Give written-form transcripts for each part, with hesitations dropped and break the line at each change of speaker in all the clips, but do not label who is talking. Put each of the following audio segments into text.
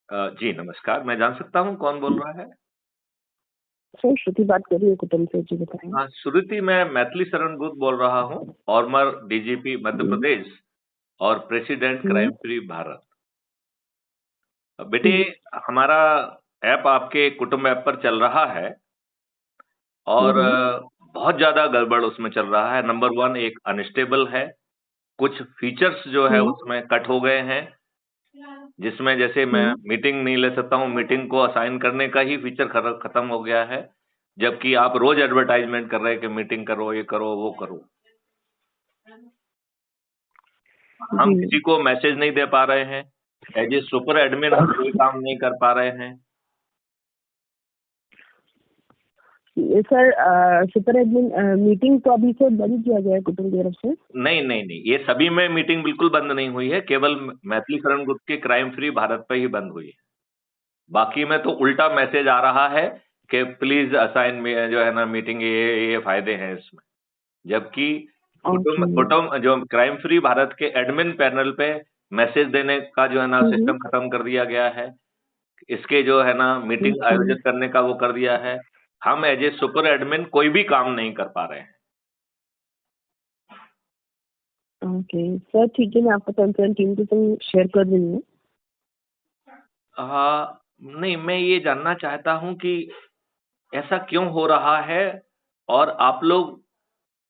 जी नमस्कार, मैं जान सकता हूँ कौन बोल रहा है?
सर श्रुति बात कर रही है कुटुंब से, जी बताएँ?
हाँ, श्रुति मैं मैथिली शरण गुप्त बोल रहा हूँ, फॉर्मर डीजीपी मध्य
हुँ,
प्रदेश और प्रेसिडेंट
हुँ,
क्राइम फ्री भारत। बेटे,
हुँ,
हमारा ऐप आपके कुटुंब ऐप पर चल रहा है
हुँ,
और
हुँ,
बहुत ज़्यादा गड़बड़ उसमें चल रहा है। नंबर 1 एक अनस्टेबल है, कुछ फीचर्स जो है
हुँ,
उसमें कट हो गए हैं, जिसमें जैसे मैं
हुँ,
मीटिंग नहीं ले सकता हूँ, मीटिंग को असाइन करने का ही फीचर खत्म हो गया है, जबकि आप रोज़ एडवर्टाइज़मेंट कर रहे हैं कि मीटिंग करो, ये करो, वो करो। हम
जी।
किसी को मैसेज नहीं दे पा रहे हैं। एज़ ए सुपर एडमिन हम कोई काम नहीं कर पा रहे हैं।
सर सुपर एडमिन मीटिंग तो अभी से बंद किया गया है कुटुंब की तरफ से।
नहीं, नहीं, नहीं, ये सभी में मीटिंग बिल्कुल बंद नहीं हुई है, केवल मैथिली शरण गुप्त के क्राइम फ्री भारत पे ही बंद हुई है। बाकी में तो उल्टा मैसेज आ रहा है कि प्लीज़ असाइन में जो है ना मीटिंग ये फ़ायदे हैं इसमें। जबकि
ओके।
कुटुंब जो क्राइम फ्री भारत के एडमिन पैनल पे मैसेज देने का जो है ना
हुँ, हुँ,
सिस्टम खत्म कर दिया गया है। इसके जो है ना मीटिंग
ओके,
आयोजित करने का वो कर दिया है। हम एज़ ए सुपर एडमिन कोई भी काम नहीं कर पा रहे हैं।
ओके। सर ठीक है, मैं आपको कंसर्न टीम के संग शेयर कर रही हूँ।
नहीं, मैं ये जानना चाहता हूँ कि ऐसा क्यों हो रहा है और आप लोग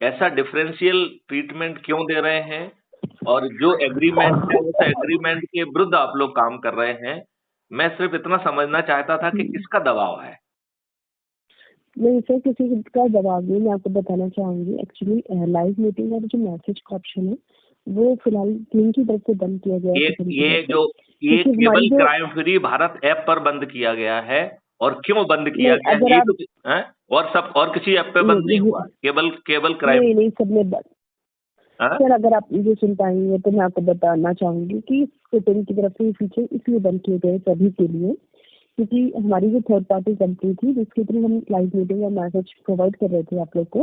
ऐसा डिफरेंशियल ट्रीटमेंट क्यों दे रहे हैं? और जो एग्रीमेंट है, उस एग्रीमेंट के विरुद्ध आप लोग काम कर रहे हैं। मैं सिर्फ़ इतना समझना चाहता था कि
हुँ,
किसका दबाव है?
नहीं सर किसी का दबाव नहीं, मैं आपको बताना चाहूँगी एक्चुअली लाइव मीटिंग का जो मैसेज का ऑप्शन है, वो फिलहाल टीम की तरफ से बंद किया गया है
ये
कुटुंब की
ये
तरफ से।
जो ये
क्योंकि हमारी
केवल
जो
क्राइम फ्री भारत ऐप पर बंद किया गया है और क्यों बंद किया
नहीं
गया है
अगर
ये
आप
तो हैं? और किसी ऐप पे बंद नहीं
नहीं
हुआ, केवल केवल क्राइम
नहीं, नहीं सबने ब
हाँ?
सर अगर आप मुझे सुन पाएँगे तो मैं आपको बताना चाहूँगी कि कुटुंब की तरफ से ये फीचर इसलिए बंद किए गए सभी के लिए, क्योंकि हमारी जो थर्ड पार्टी कंपनी थी जिसके थ्रू हम लाइव मीटिंग और मैसेज प्रोवाइड कर रहे थे आप लोग को,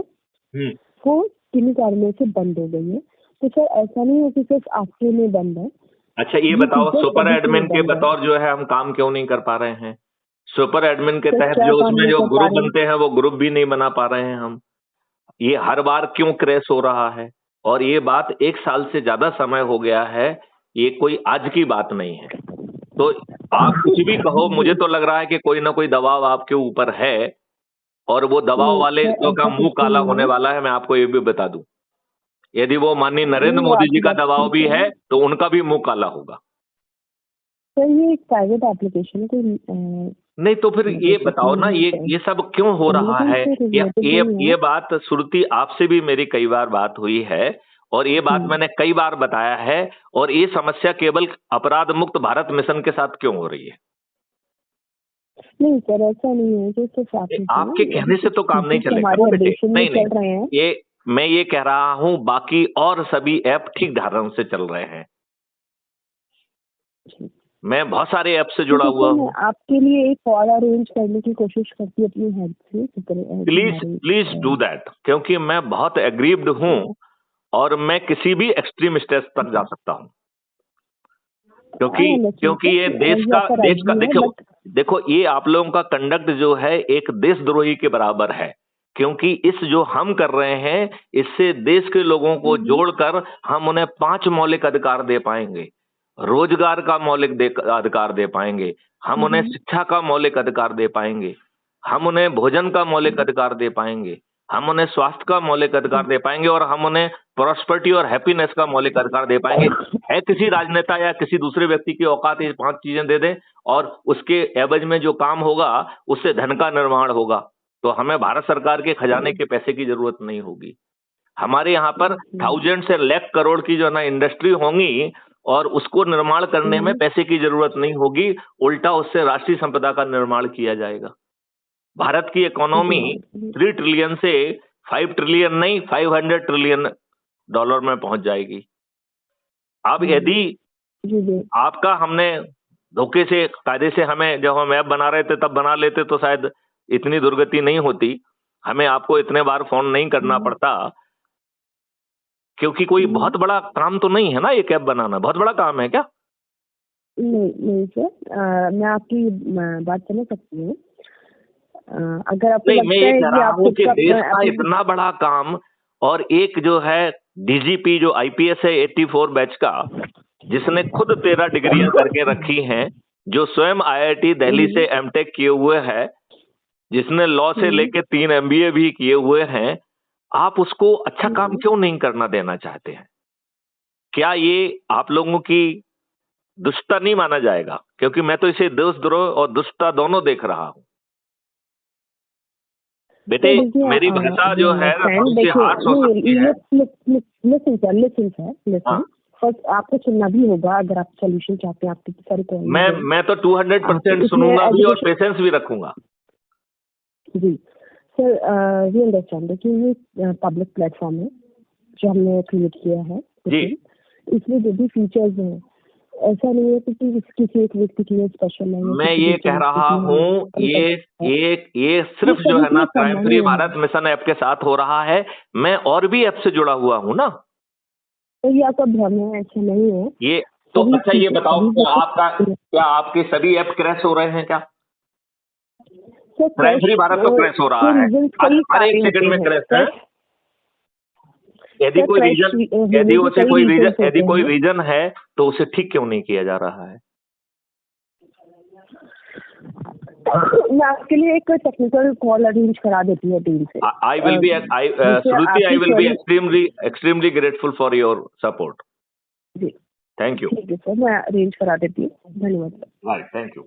हुँ।
वो किन्हीं कारणों से बंद हो गई है। तो सर ऐसा नहीं है कि सिर्फ आपके लिए बंद है,
अच्छा ये
ये
बताओ
फीचर
सुपर
सभी के लिए
एडमिन के
बंद है।
बतौर जो है हम काम क्यों नहीं कर पा रहे हैं? सुपर एडमिन के
सर
तहत
क्या
जो
काम
उसमें
नहीं
जो
कर पा
ग्रुप
रहे हैं?
बनते हैं वो ग्रुप भी नहीं बना पा रहे हैं हम। ये हर बार क्यों क्रैश हो रहा है? और ये बात 1 साल से ज़्यादा समय हो गया है, ये कोई आज की बात नहीं है। तो आप कुछ भी कहो मुझे
जी,
तो लग रहा है कि कोई ना कोई दबाव आपके ऊपर है और वो दबाव
नहीं
वाले
सर
लोगों का
ऐसा
मुँह
कुछ
काला
नहीं
होने
है।
वाला है, मैं आपको ये भी बता दूँ। यदि वो माननीय
नहीं
नरेंद्र
वो
मोदी जी
आपकी
का
बात
दबाव
ठीक
भी
है।
है, तो उनका भी मुँह काला होगा।
सर ये एक प्राइवेट एप्लीकेशन है, कोई
नहीं तो फिर ये
मतलब
बताओ ना
इसमें
ये सब क्यों हो रहा
कम्युनिटी
है?
से
ये
रिलेटेड
ये
नहीं है।
ये बात श्रुति आपसे भी मेरी कई बार बात हुई है और ये बात
हुँ।
मैंने कई बार बताया है और ये समस्या केवल अपराध मुक्त भारत मिशन के साथ क्यों हो रही है?
नहीं सर ऐसा नहीं है कि सिर्फ आप ही
आपके
को, अभी
कहने से
कुछ
तो काम नहीं
फीचर्स
चलेगा ना
हमारे
बेटे।
अपडेशन में
नहीं, नहीं।
चल रहे हैं।
ये मैं ये कह रहा हूँ बाकी और सभी ऐप ठीक ढंग से चल रहे हैं।
जी।
मैं बहुत सारे ऐप से
ठीक
जुड़ा
है
हुआ
सर, मैं
हूँ।
आपके लिए एक कॉल अरेंज करने की कोशिश करती हूँ अपनी हेल्प से जो
प्लीज़
हमारे
प्लीज़ डू दैट क्योंकि मैं बहुत एग्रीव्ड हूँ और मैं किसी भी एक्सट्रीम स्टेज तक जा सकता हूँ।
आई
क्योंकि
अंडरस्टैंड
क्योंकि ये
सर, ये आपका
देश
राइट
का
भी है
देखो
बट
देखो ये आप लोगों का कंडक्ट जो है एक देशद्रोही के बराबर है क्योंकि इस जो हम कर रहे हैं इससे देश के लोगों को जोड़कर हम उन्हें 5 मौलिक अधिकार दे पाएंगे। रोजगार का अधिकार दे पाएंगे, हम उन्हें शिक्षा का मौलिक अधिकार दे पाएंगे, हम उन्हें भोजन का मौलिक अधिकार दे पाएंगे, हम उन्हें स्वास्थ्य का मौलिक अधिकार दे पाएंगे और हम उन्हें प्रॉस्पेरिटी और हैप्पीनेस का मौलिक अधिकार दे पाएंगे। है किसी राजनेता या किसी दूसरे व्यक्ति की औकात ये 5 चीजें दे दे और उसके एवज में जो काम होगा उससे धन का निर्माण होगा, तो हमें भारत सरकार के खजाने के पैसे की जरूरत नहीं होगी। हमारे यहाँ पर थाउजेंड से लाख करोड़ की जो है ना इंडस्ट्री होंगी और उसको निर्माण करने में पैसे की जरूरत नहीं होगी, उल्टा उससे राष्ट्रीय संपदा का निर्माण किया जाएगा। भारत की इकोनॉमी 3 ट्रिलियन से 5 ट्रिलियन नहीं 500 ट्रिलियन डॉलर में पहुंच जाएगी। अब यदि
जी जी
आपका हमने धोखे से कायदे से हमें जब हम ऐप बना रहे थे तब बना लेते तो शायद इतनी दुर्गति नहीं होती, हमें आपको इतने बार फोन नहीं करना पड़ता क्योंकि कोई बहुत बड़ा काम तो नहीं है ना एक ऐप बनाना, बहुत बड़ा काम है क्या?
नहीं सर, मैं आपकी बात समझ सकती हूँ। अगर आपको
नहीं, मैं
लगता
ये
है
कह
कि
रहा
आप
हूँ कि
खुद का
देश का इतना बड़ा काम, और एक जो है डीजीपी जो आईपीएस है 84 बैच का, जिसने खुद 13 डिग्रियां करके रखी हैं, जो स्वयं आईआईटी दिल्ली से एमटेक किए हुए है, जिसने लॉ से लेके 3 एमबीए भी किए हुए हैं, आप उसको अच्छा काम क्यों नहीं करना देना चाहते हैं? क्या ये आप लोगों की दुष्टता नहीं माना जाएगा? क्योंकि मैं तो इसे देशद्रोह और दुष्टता दोनों देख रहा हूँ। बेटे,
तो देखिए,
मेरी भाषा
वी
जो है
अंडरस्टैंड।
थोड़ी सी
देखिए,
हार्श हो सकती है।
लिसन सर, लिसन सर,
हाँ,
लिसन। फर्स्ट आपको सुनना भी होगा अगर आप सोल्यूशन चाहते हैं। आपकी सारी क्वेरीज
मैं तो 200%
इसमें
सुनूंगा भी और
एजुकेशन।
पेशेंस भी रखूंगा।
जी सर, वी अंडरस्टैंड कि ये पब्लिक प्लेटफॉर्म है जो हमने क्रिएट किया है।
जी।
इसमें जो भी फीचर्स हैं, ऐसा नहीं है कि किसी एक व्यक्ति के लिए स्पेशल है या
मैं
किसी
ये
दूसरे
कह
व्यक्ति
रहा
के लिए
हूँ,
हमने
ये सिर्फ जो
सभी
है
के
ना
लिए
क्राइम
समान
फ्री
ही है।
भारत मिशन ऐप के साथ हो रहा है। मैं और भी ऐप से जुड़ा हुआ हूँ ना।
तो ये आपका भ्रम है, ऐसा नहीं है।
ये तो
सभी
अच्छा, ये बताओ,
सभी
क्या आपके सभी ऐप क्रैश हो रहे हैं क्या?
सर,
क्राइम फ्री भारत तो क्रैश हो रहा
के
है,
रीजन
हर
कई
हर एक
सारे
सेकंड
होते
में
हैं
क्रैश है।
सर।
यदि कोई
क्रैश
रीजन,
होने के कई रीजन
यदि
होते
कोई
हैं।
रीजन है तो उसे ठीक क्यों नहीं किया जा रहा है?
मैं आपके लिए एक टेक्निकल कॉल अरेंज करा देती हूँ टीम से।
Shruti, I will be extremely grateful for your support.
Ji
Thank you.
ठीक है सर, मैं अरेंज करा देती हूँ। धन्यवाद सर।
Right, thank you.